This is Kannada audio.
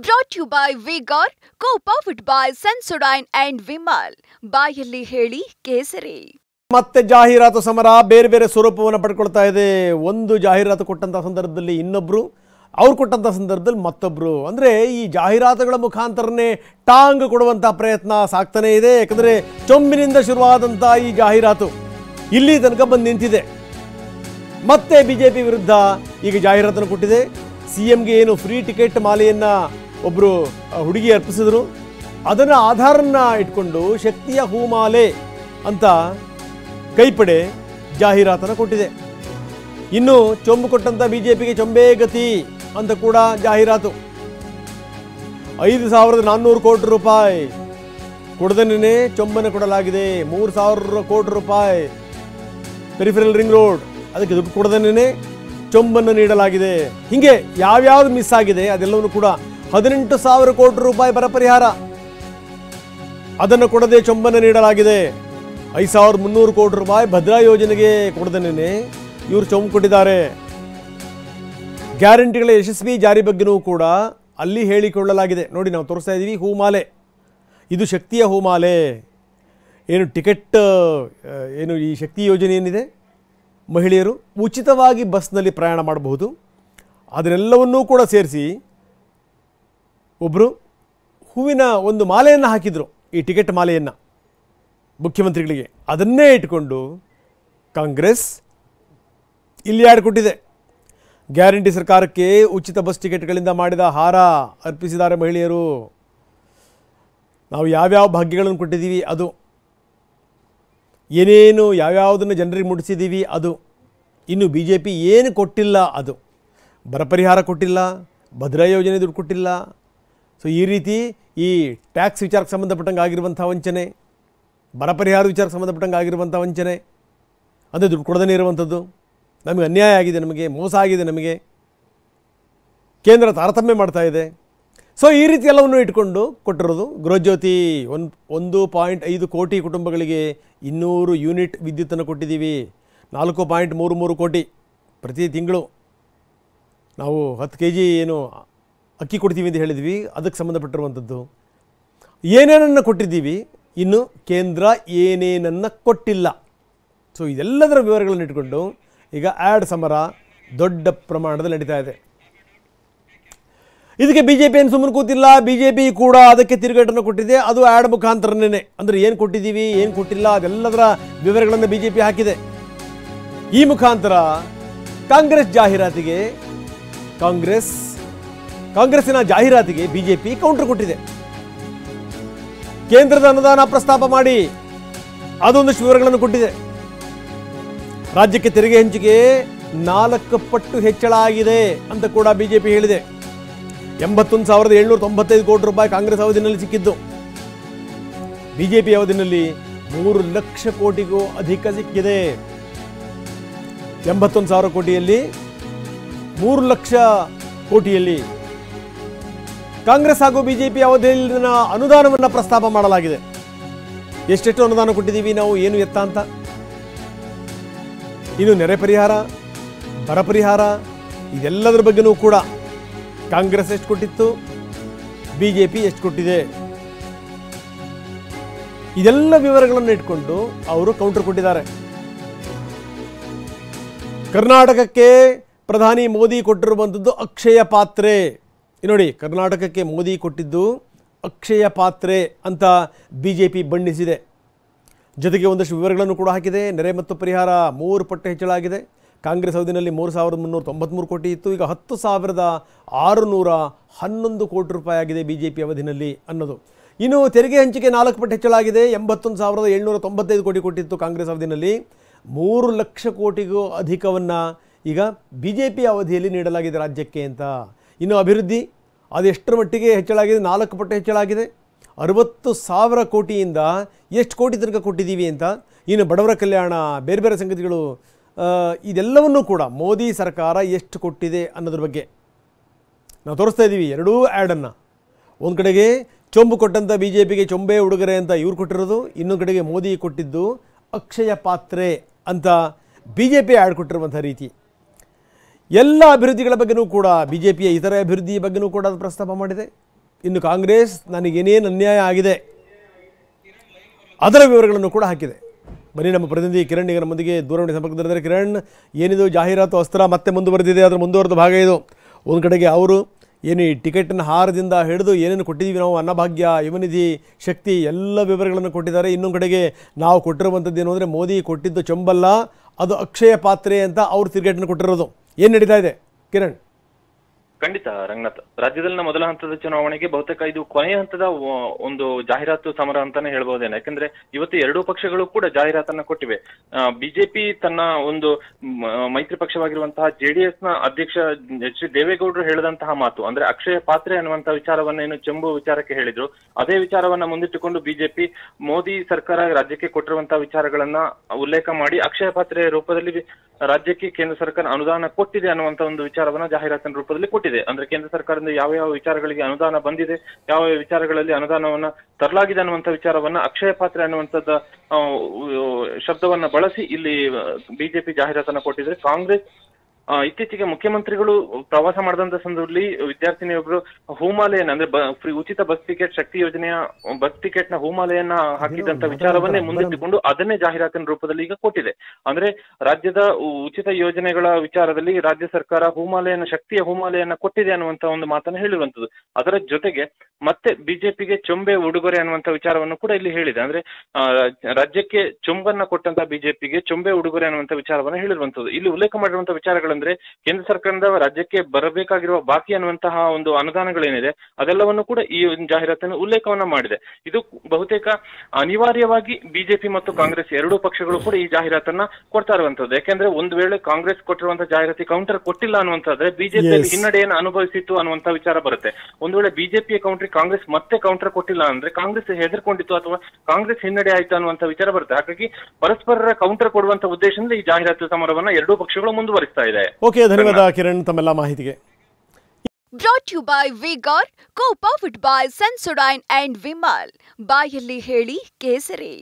Brought to you by Vigor, co-powered by Sensodyne and Vimal. ಬಾಯಲ್ಲಿ ಹೇಳಿ ಕೇಸರಿ. ಮತ್ತೆ ಜಾಹೀರಾತು ಸಮರ ಬೇರೆ ಬೇರೆ ಸ್ವರೂಪವನ್ನು ಪಡ್ಕೊಳ್ತಾ ಇದೆ. ಒಂದು ಜಾಹೀರಾತು ಕೊಟ್ಟಂತ ಸಂದರ್ಭದಲ್ಲಿ ಇನ್ನೊಬ್ರು, ಅವ್ರು ಕೊಟ್ಟಂತ ಸಂದರ್ಭದಲ್ಲಿ ಮತ್ತೊಬ್ರು. ಅಂದರೆ ಈ ಜಾಹೀರಾತುಗಳ ಮುಖಾಂತರನೇ ಟಾಂಗ್ ಕೊಡುವಂಥ ಪ್ರಯತ್ನ ಸಾಗ್ತಾನೇ ಇದೆ. ಯಾಕಂದರೆ ಚೊಂಬಿನಿಂದ ಶುರುವಾದಂಥ ಈ ಜಾಹೀರಾತು ಇಲ್ಲಿ ತನಕ ಬಂದು ನಿಂತಿದೆ. ಮತ್ತೆ ಬಿಜೆಪಿ ವಿರುದ್ಧ ಈಗ ಜಾಹೀರಾತನ್ನು ಕೊಟ್ಟಿದೆ. CMಗೆ ಏನು ಫ್ರೀ ಟಿಕೆಟ್ ಮಾಲೆಯನ್ನು ಒಬ್ಬರು ಹುಡುಗಿ ಅರ್ಪಿಸಿದ್ರು, ಅದನ್ನು ಆಧಾರನ್ನ ಇಟ್ಕೊಂಡು ಶಕ್ತಿಯ ಹೂಮಾಲೆ ಅಂತ ಕೈಪಡೆ ಜಾಹೀರಾತನ್ನು ಕೊಟ್ಟಿದೆ. ಇನ್ನು ಚೊಂಬು ಕೊಟ್ಟಂತ ಬಿಜೆಪಿಗೆ ಚೊಂಬೇ ಗತಿ ಅಂತ ಕೂಡ ಜಾಹೀರಾತು. 5,400 ಕೋಟಿ ರೂಪಾಯಿ ಕೊಡದನೇ ಚೊಂಬನ್ನು ಕೊಡಲಾಗಿದೆ. 3,000 ಕೋಟಿ ರೂಪಾಯಿ ಪೆರಿಫೆರಲ್ ರಿಂಗ್ ರೋಡ್, ಅದಕ್ಕೆ ದುಡ್ಡು ಕೊಡದನೇ ಚೊಂಬನ್ನು ನೀಡಲಾಗಿದೆ. ಹೀಗೆ ಯಾವ್ಯಾವ್ದು ಮಿಸ್ ಆಗಿದೆ ಅದೆಲ್ಲವೂ ಕೂಡ 18,000 ಕೋಟಿ ರೂಪಾಯಿ ಬರ ಪರಿಹಾರ, ಅದನ್ನು ಕೊಡದೆ ಚೊಂಬನ್ನು ನೀಡಲಾಗಿದೆ. 5,300 ಕೋಟಿ ರೂಪಾಯಿ ಭದ್ರಾ ಯೋಜನೆಗೆ ಕೊಡದನೇ ಇವರು ಚೊಂಬು ಕೊಟ್ಟಿದ್ದಾರೆ. ಗ್ಯಾರಂಟಿಗಳ ಯಶಸ್ವಿ ಜಾರಿ ಬಗ್ಗೆನೂ ಕೂಡ ಅಲ್ಲಿ ಹೇಳಿಕೊಳ್ಳಲಾಗಿದೆ. ನೋಡಿ, ನಾವು ತೋರಿಸ್ತಾ ಇದ್ದೀವಿ ಹೂಮಾಲೆ, ಇದು ಶಕ್ತಿಯ ಹೂಮಾಲೆ. ಏನು ಟಿಕೆಟ್, ಏನು ಈ ಶಕ್ತಿ ಯೋಜನೆ ಏನಿದೆ, ಮಹಿಳೆಯರು ಉಚಿತವಾಗಿ ಬಸ್ನಲ್ಲಿ ಪ್ರಯಾಣ ಮಾಡಬಹುದು. ಅದನ್ನೆಲ್ಲವನ್ನೂ ಕೂಡ ಸೇರಿಸಿ ಒಬ್ಬರು ಹೂವಿನ ಒಂದು ಮಾಲೆಯನ್ನು ಹಾಕಿದರು, ಈ ಟಿಕೆಟ್ ಮಾಲೆಯನ್ನು ಮುಖ್ಯಮಂತ್ರಿಗಳಿಗೆ. ಅದನ್ನೇ ಇಟ್ಕೊಂಡು ಕಾಂಗ್ರೆಸ್ ಇಲ್ಲಿ ಕೊಟ್ಟಿದೆ. ಗ್ಯಾರಂಟಿ ಸರ್ಕಾರಕ್ಕೆ ಉಚಿತ ಬಸ್ ಟಿಕೆಟ್ಗಳಿಂದ ಮಾಡಿದ ಹಾರ ಅರ್ಪಿಸಿದ್ದಾರೆ ಮಹಿಳೆಯರು. ನಾವು ಯಾವ್ಯಾವ ಭಾಗ್ಯಗಳನ್ನು ಕೊಟ್ಟಿದ್ದೀವಿ ಅದು, ಏನೇನು ಯಾವ್ಯಾವುದನ್ನು ಜನರಿಗೆ ಮುಟ್ಟಿಸಿದ್ದೀವಿ ಅದು. ಇನ್ನು BJP ಏನು ಕೊಟ್ಟಿಲ್ಲ ಅದು, ಬರ ಪರಿಹಾರ ಕೊಟ್ಟಿಲ್ಲ, ಭದ್ರಾ ಯೋಜನೆ ದುಡ್ಡು ಕೊಟ್ಟಿಲ್ಲ. ಸೊ ಈ ರೀತಿ ಈ ಟ್ಯಾಕ್ಸ್ ವಿಚಾರಕ್ಕೆ ಸಂಬಂಧಪಟ್ಟಂಗೆ ಆಗಿರುವಂಥ ವಂಚನೆ, ಬರ ಪರಿಹಾರ ವಿಚಾರಕ್ಕೆ ಸಂಬಂಧಪಟ್ಟಂಗೆ ಆಗಿರುವಂಥ ವಂಚನೆ, ಅದೇ ದುಡ್ಡು ಕೊಡದೇ ಇರುವಂಥದ್ದು, ನಮಗೆ ಅನ್ಯಾಯ ಆಗಿದೆ, ನಮಗೆ ಮೋಸ ಆಗಿದೆ, ನಮಗೆ ಕೇಂದ್ರ ತಾರತಮ್ಯ ಮಾಡ್ತಾ ಇದೆ. ಸೊ ಈ ರೀತಿ ಎಲ್ಲವನ್ನು ಇಟ್ಕೊಂಡು ಕೊಟ್ಟಿರೋದು. ಗೃಹಜ್ಯೋತಿ 1.5 ಕೋಟಿ ಕುಟುಂಬಗಳಿಗೆ 200 ಯೂನಿಟ್ ವಿದ್ಯುತ್ತನ್ನು ಕೊಟ್ಟಿದ್ದೀವಿ. 4.33 ಕೋಟಿ ಪ್ರತಿ ತಿಂಗಳು ನಾವು 10 kg ಏನು ಅಕ್ಕಿ ಕೊಡ್ತೀವಿ ಅಂತ ಹೇಳಿದ್ವಿ, ಅದಕ್ಕೆ ಸಂಬಂಧಪಟ್ಟಿರುವಂಥದ್ದು. ಏನೇನನ್ನು ಕೊಟ್ಟಿದ್ದೀವಿ, ಇನ್ನು ಕೇಂದ್ರ ಏನೇನನ್ನು ಕೊಟ್ಟಿಲ್ಲ. ಸೊ ಇದೆಲ್ಲದರ ವಿವರಗಳನ್ನು ಇಟ್ಕೊಂಡು ಈಗ ಆ್ಯಡ್ ಸಮರ ದೊಡ್ಡ ಪ್ರಮಾಣದಲ್ಲಿ ನಡೀತಾ ಇದೆ. ಇದಕ್ಕೆ BJP ಏನು ಸುಮ್ಮನೆ ಕೂತಿಲ್ಲ. BJP ಕೂಡ ಅದಕ್ಕೆ ತಿರುಗೇಟನ್ನು ಕೊಟ್ಟಿದೆ. ಅದು ಆ್ಯಡ್ ಮುಖಾಂತರನೇ, ಅಂದರೆ ಏನು ಕೊಟ್ಟಿದ್ದೀವಿ, ಏನು ಕೊಟ್ಟಿಲ್ಲ ಅದೆಲ್ಲದರ ವಿವರಗಳನ್ನು BJP ಹಾಕಿದೆ. ಈ ಮುಖಾಂತರ ಕಾಂಗ್ರೆಸ್ಸಿನ ಜಾಹೀರಾತಿಗೆ BJP ಕೌಂಟರ್ ಕೊಟ್ಟಿದೆ. ಕೇಂದ್ರದ ಅನುದಾನ ಪ್ರಸ್ತಾಪ ಮಾಡಿ ಅದೊಂದಷ್ಟು ವಿವರಗಳನ್ನು ಕೊಟ್ಟಿದೆ. ರಾಜ್ಯಕ್ಕೆ ತೆರಿಗೆ ಹಂಚಿಕೆ 4 ಪಟ್ಟು ಹೆಚ್ಚಳ ಆಗಿದೆ ಅಂತ ಕೂಡ BJP ಹೇಳಿದೆ. 81,795 ಕೋಟಿ ರೂಪಾಯಿ ಕಾಂಗ್ರೆಸ್ ಅವಧಿಯಲ್ಲಿ ಸಿಕ್ಕಿದ್ದು, BJP ಅವಧಿಯಲ್ಲಿ 3 ಲಕ್ಷ ಕೋಟಿಗೂ ಅಧಿಕ ಸಿಕ್ಕಿದೆ. 81,000 ಕೋಟಿಯಲ್ಲಿ 3 ಲಕ್ಷ ಕೋಟಿಯಲ್ಲಿ ಕಾಂಗ್ರೆಸ್ ಹಾಗೂ BJP ಅವಧಿಯಲ್ಲಿನ ಅನುದಾನವನ್ನು ಪ್ರಸ್ತಾಪ ಮಾಡಲಾಗಿದೆ. ಎಷ್ಟೆಷ್ಟು ಅನುದಾನ ಕೊಟ್ಟಿದ್ದೀವಿ ನಾವು, ಏನು ಎತ್ತ ಅಂತ. ಇನ್ನು ನೆರೆ ಪರಿಹಾರ, ಬರ ಪರಿಹಾರ, ಇದೆಲ್ಲದರ ಬಗ್ಗೆನೂ ಕೂಡ ಕಾಂಗ್ರೆಸ್ ಎಷ್ಟು ಕೊಟ್ಟಿತ್ತು, BJP ಎಷ್ಟು ಕೊಟ್ಟಿದೆ, ಇದೆಲ್ಲ ವಿವರಗಳನ್ನು ಇಟ್ಕೊಂಡು ಅವರು ಕೌಂಟರ್ ಕೊಟ್ಟಿದ್ದಾರೆ. ಕರ್ನಾಟಕಕ್ಕೆ ಪ್ರಧಾನಿ ಮೋದಿ ಕೊಟ್ಟಿರುವಂಥದ್ದು ಅಕ್ಷಯ ಪಾತ್ರೆ. ನೋಡಿ, ಕರ್ನಾಟಕಕ್ಕೆ ಮೋದಿ ಕೊಟ್ಟಿದ್ದು ಅಕ್ಷಯ ಪಾತ್ರೆ ಅಂತ BJP ಬಣ್ಣಿಸಿದೆ. ಜೊತೆಗೆ ಒಂದಷ್ಟು ವಿವರಗಳನ್ನು ಕೂಡ ಹಾಕಿದೆ. ನೆರೆ ಮತ್ತು ಪರಿಹಾರ 3 ಪಟ್ಟು ಹೆಚ್ಚಳ ಆಗಿದೆ. ಕಾಂಗ್ರೆಸ್ ಅವಧಿಯಲ್ಲಿ 3,393 ಕೋಟಿ ಇತ್ತು, ಈಗ 10,611 ಕೋಟಿ ರೂಪಾಯಿ ಆಗಿದೆ BJP ಅವಧಿಯಲ್ಲಿ ಅನ್ನೋದು. ಇನ್ನು ತೆರಿಗೆ ಹಂಚಿಕೆ 4 ಪಟ್ಟು ಹೆಚ್ಚಳ ಆಗಿದೆ. 81,795 ಕೋಟಿ ಕೊಟ್ಟಿತ್ತು ಕಾಂಗ್ರೆಸ್ ಅವಧಿಯಲ್ಲಿ, 3 ಲಕ್ಷ ಕೋಟಿಗೂ ಅಧಿಕವನ್ನು ಈಗ BJP ಅವಧಿಯಲ್ಲಿ ನೀಡಲಾಗಿದೆ ರಾಜ್ಯಕ್ಕೆ ಅಂತ. ಇನ್ನು ಅಭಿವೃದ್ಧಿ ಅದೆಷ್ಟರ ಮಟ್ಟಿಗೆ ಹೆಚ್ಚಳ ಆಗಿದೆ, 4 ಪಟ್ಟು ಹೆಚ್ಚಳ ಆಗಿದೆ. 60,000 ಕೋಟಿಯಿಂದ ಎಷ್ಟು ಕೋಟಿ ತನಕ ಕೊಟ್ಟಿದ್ದೀವಿ ಅಂತ. ಇನ್ನು ಬಡವರ ಕಲ್ಯಾಣ, ಬೇರೆ ಬೇರೆ ಸಂಗತಿಗಳು, ಇದೆಲ್ಲವನ್ನೂ ಕೂಡ ಮೋದಿ ಸರ್ಕಾರ ಎಷ್ಟು ಕೊಟ್ಟಿದೆ ಅನ್ನೋದ್ರ ಬಗ್ಗೆ ನಾವು ತೋರಿಸ್ತಾ ಇದ್ದೀವಿ. ಎರಡೂ ಆ್ಯಡನ್ನು, ಒಂದು ಕಡೆಗೆ ಚೊಂಬು ಕೊಟ್ಟಂಥ BJPಗೆ ಚೊಂಬೆ ಉಡುಗೊರೆ ಅಂತ ಇವ್ರು ಕೊಟ್ಟಿರೋದು, ಇನ್ನೊಂದು ಕಡೆಗೆ ಮೋದಿ ಕೊಟ್ಟಿದ್ದು ಅಕ್ಷಯ ಪಾತ್ರೆ ಅಂತ BJP ಆ್ಯಡ್ ಕೊಟ್ಟಿರುವಂಥ ರೀತಿ. ಎಲ್ಲ ಅಭಿವೃದ್ಧಿಗಳ ಬಗ್ಗೆನೂ ಕೂಡ BJPಯ ಇತರ ಅಭಿವೃದ್ಧಿಯ ಬಗ್ಗೆನೂ ಕೂಡ ಅದು ಪ್ರಸ್ತಾಪ ಮಾಡಿದೆ. ಇನ್ನು ಕಾಂಗ್ರೆಸ್ ನನಗೇನೇನು ಅನ್ಯಾಯ ಆಗಿದೆ ಅದರ ವಿವರಗಳನ್ನು ಕೂಡ ಹಾಕಿದೆ. ಬನ್ನಿ ನಮ್ಮ ಪ್ರತಿನಿಧಿ ಕಿರಣ್ ಈಗ ನಮ್ಮೊಂದಿಗೆ ದೂರವಾಣಿ ಸಂಪರ್ಕದಲ್ಲಿದ್ದಾರೆ. ಕಿರಣ್, ಏನಿದು ಜಾಹೀರಾತು ಅಸ್ತ್ರ ಮತ್ತೆ ಮುಂದುವರೆದಿದೆ, ಅದರ ಮುಂದುವರೆದ ಭಾಗ ಇದು. ಒಂದು ಕಡೆಗೆ ಅವರು ಏನು ಈ ಟಿಕೆಟ್ನ ಹಾರದಿಂದ ಹಿಡಿದು ಏನೇನು ಕೊಟ್ಟಿದ್ದೀವಿ ನಾವು, ಅನ್ನಭಾಗ್ಯ, ಯುವನಿಧಿ, ಶಕ್ತಿ ಎಲ್ಲ ವಿವರಗಳನ್ನು ಕೊಟ್ಟಿದ್ದಾರೆ. ಇನ್ನೊಂದು ಕಡೆಗೆ ನಾವು ಕೊಟ್ಟಿರುವಂಥದ್ದು ಏನು ಅಂದರೆ ಮೋದಿ ಕೊಟ್ಟಿದ್ದು ಚೊಂಬಲ್ಲ, ಅದು ಅಕ್ಷಯ ಪಾತ್ರೆ ಅಂತ ಅವರು ತಿರುಗೇಟನ್ನು ಕೊಟ್ಟಿರೋದು. ಏನು ನಡೀತಾ ಇದೆ ಕಿರಣ್? ಖಂಡಿತ ರಂಗನಾಥ್, ರಾಜ್ಯದಲ್ಲಿನ ಮೊದಲ ಹಂತದ ಚುನಾವಣೆಗೆ ಬಹುತೇಕ ಇದು ಕೊನೆಯ ಹಂತದ ಒಂದು ಜಾಹೀರಾತು ಸಮರ ಅಂತಾನೆ ಹೇಳ್ಬಹುದೇನೆ. ಯಾಕಂದ್ರೆ ಇವತ್ತು ಎರಡೂ ಪಕ್ಷಗಳು ಕೂಡ ಜಾಹೀರಾತನ್ನ ಕೊಟ್ಟಿವೆ. ಬಿಜೆಪಿ ತನ್ನ ಒಂದು ಮೈತ್ರಿ ಪಕ್ಷವಾಗಿರುವಂತಹ JDS ನ ಅಧ್ಯಕ್ಷ ಎಚ್ ಡಿ ದೇವೇಗೌಡರು ಹೇಳಿದಂತಹ ಮಾತು ಅಂದ್ರೆ ಅಕ್ಷಯ ಪಾತ್ರೆ ಅನ್ನುವಂತಹ ವಿಚಾರವನ್ನ ಏನು ಚೆಂಬು ವಿಚಾರಕ್ಕೆ ಹೇಳಿದ್ರು, ಅದೇ ವಿಚಾರವನ್ನ ಮುಂದಿಟ್ಟುಕೊಂಡು ಬಿಜೆಪಿ ಮೋದಿ ಸರ್ಕಾರ ರಾಜ್ಯಕ್ಕೆ ಕೊಟ್ಟಿರುವಂತಹ ವಿಚಾರಗಳನ್ನ ಉಲ್ಲೇಖ ಮಾಡಿ ಅಕ್ಷಯ ಪಾತ್ರೆಯ ರೂಪದಲ್ಲಿ ರಾಜ್ಯಕ್ಕೆ ಕೇಂದ್ರ ಸರ್ಕಾರ ಅನುದಾನ ಕೊಟ್ಟಿದೆ ಅನ್ನುವಂತ ಒಂದು ವಿಚಾರವನ್ನ ಜಾಹೀರಾತಿನ ರೂಪದಲ್ಲಿ ಕೊಟ್ಟಿದೆ. ಅಂದ್ರೆ ಕೇಂದ್ರ ಸರ್ಕಾರದಿಂದ ಯಾವ ಯಾವ ವಿಚಾರಗಳಿಗೆ ಅನುದಾನ ಬಂದಿದೆ, ಯಾವ ಯಾವ ವಿಚಾರಗಳಲ್ಲಿ ಅನುದಾನವನ್ನ ತರಲಾಗಿದೆ ಅನ್ನುವಂತ ವಿಚಾರವನ್ನ ಅಕ್ಷಯ ಪಾತ್ರೆ ಅನ್ನುವಂಥದ್ದ ಶಬ್ದವನ್ನ ಬಳಸಿ ಇಲ್ಲಿ ಬಿಜೆಪಿ ಜಾಹೀರಾತನ್ನ ಕೊಟ್ಟಿದ್ರೆ, ಕಾಂಗ್ರೆಸ್ ಇತ್ತೀಚೆಗೆ ಮುಖ್ಯಮಂತ್ರಿಗಳು ಪ್ರವಾಸ ಮಾಡಿದಂತ ಸಂದರ್ಭದಲ್ಲಿ ವಿದ್ಯಾರ್ಥಿನಿಯೊಬ್ರು ಹೂಮಾಲೆಯನ್ನ ಅಂದ್ರೆ ಉಚಿತ ಬಸ್ ಟಿಕೆಟ್, ಶಕ್ತಿ ಯೋಜನೆಯ ಬಸ್ ಟಿಕೆಟ್ ನ ಹೂಮಾಲೆಯನ್ನ ಹಾಕಿದಂತ ವಿಚಾರವನ್ನೇ ಮುಂದಿಟ್ಟುಕೊಂಡು ಅದನ್ನೇ ಜಾಹೀರಾತಿನ ರೂಪದಲ್ಲಿ ಈಗ ಕೊಟ್ಟಿದೆ. ಅಂದ್ರೆ ರಾಜ್ಯದ ಉಚಿತ ಯೋಜನೆಗಳ ವಿಚಾರದಲ್ಲಿ ರಾಜ್ಯ ಸರ್ಕಾರ ಹೂಮಾಲೆಯನ್ನ, ಶಕ್ತಿಯ ಹೂಮಾಲೆಯನ್ನ ಕೊಟ್ಟಿದೆ ಅನ್ನುವಂತ ಒಂದು ಮಾತನ್ನ ಹೇಳಿರುವಂತದ್ದು. ಅದರ ಜೊತೆಗೆ ಮತ್ತೆ ಬಿಜೆಪಿಗೆ ಚೊಂಬೆ ಉಡುಗೊರೆ ಅನ್ನುವಂತ ವಿಚಾರವನ್ನು ಕೂಡ ಇಲ್ಲಿ ಹೇಳಿದೆ. ಅಂದ್ರೆ ರಾಜ್ಯಕ್ಕೆ ಚೊಂಬನ್ನ ಕೊಟ್ಟಂತ ಬಿಜೆಪಿಗೆ ಚೊಂಬೆ ಉಡುಗೊರೆ ಅನ್ನುವಂತ ವಿಚಾರವನ್ನ ಹೇಳಿರುವಂತದ್ದು. ಇಲ್ಲಿ ಉಲ್ಲೇಖ ಮಾಡಿರುವಂತಹ ವಿಚಾರಗಳು ಅಂದ್ರೆ ಕೇಂದ್ರ ಸರ್ಕಾರದಿಂದ ರಾಜ್ಯಕ್ಕೆ ಬರಬೇಕಾಗಿರುವ ಬಾಕಿ ಅನ್ನುವಂತಹ ಒಂದು ಅನುದಾನಗಳೇನಿದೆ ಅದೆಲ್ಲವನ್ನು ಕೂಡ ಈ ಜಾಹೀರಾತನ್ನು ಉಲ್ಲೇಖವನ್ನ ಮಾಡಿದೆ. ಇದು ಬಹುತೇಕ ಅನಿವಾರ್ಯವಾಗಿ ಬಿಜೆಪಿ ಮತ್ತು ಕಾಂಗ್ರೆಸ್ ಎರಡೂ ಪಕ್ಷಗಳು ಕೂಡ ಈ ಜಾಹೀರಾತನ್ನ ಕೊಡ್ತಾ ಇರುವಂತದ್ದು. ಯಾಕೆಂದ್ರೆ ಒಂದು ವೇಳೆ ಕಾಂಗ್ರೆಸ್ ಕೊಟ್ಟಿರುವಂತಹ ಜಾಹೀರಾತಿ ಕೌಂಟರ್ ಕೊಟ್ಟಿಲ್ಲ ಅನ್ನುವಂತಾದ್ರೆ ಬಿಜೆಪಿ ಹಿನ್ನಡೆಯನ್ನು ಅನುಭವಿಸಿತ್ತು ಅನ್ನುವಂತ ವಿಚಾರ ಬರುತ್ತೆ. ಒಂದು ವೇಳೆ ಬಿಜೆಪಿಯ ಕೌಂಟರ್ ಕಾಂಗ್ರೆಸ್ ಮತ್ತೆ ಕೌಂಟರ್ ಕೊಟ್ಟಿಲ್ಲ ಅಂದ್ರೆ ಕಾಂಗ್ರೆಸ್ ಹೆದರ್ಕೊಂಡಿತ್ತು ಅಥವಾ ಕಾಂಗ್ರೆಸ್ ಹಿನ್ನಡೆ ಆಯ್ತು ಅನ್ನುವಂತ ವಿಚಾರ ಬರುತ್ತೆ. ಹಾಗಾಗಿ ಪರಸ್ಪರ ಕೌಂಟರ್ ಕೊಡುವಂತ ಉದ್ದೇಶದಿಂದ ಈ ಜಾಹೀರಾತು ಸಮರವನ್ನ ಎರಡೂ ಪಕ್ಷಗಳು ಮುಂದುವರಿಸ್ತಾ ಇದೆ. ಓಕೆ, ಧನ್ಯವಾದ ಕಿರಣ್ ತಮ್ಮೆಲ್ಲ ಮಾಹಿತಿಗೆ. Brought to you by Vigor, co-powered by Sensodyne and Vimal. ಬಾಯಲ್ಲಿ ಹೇಳಿ ಕೇಸರಿ.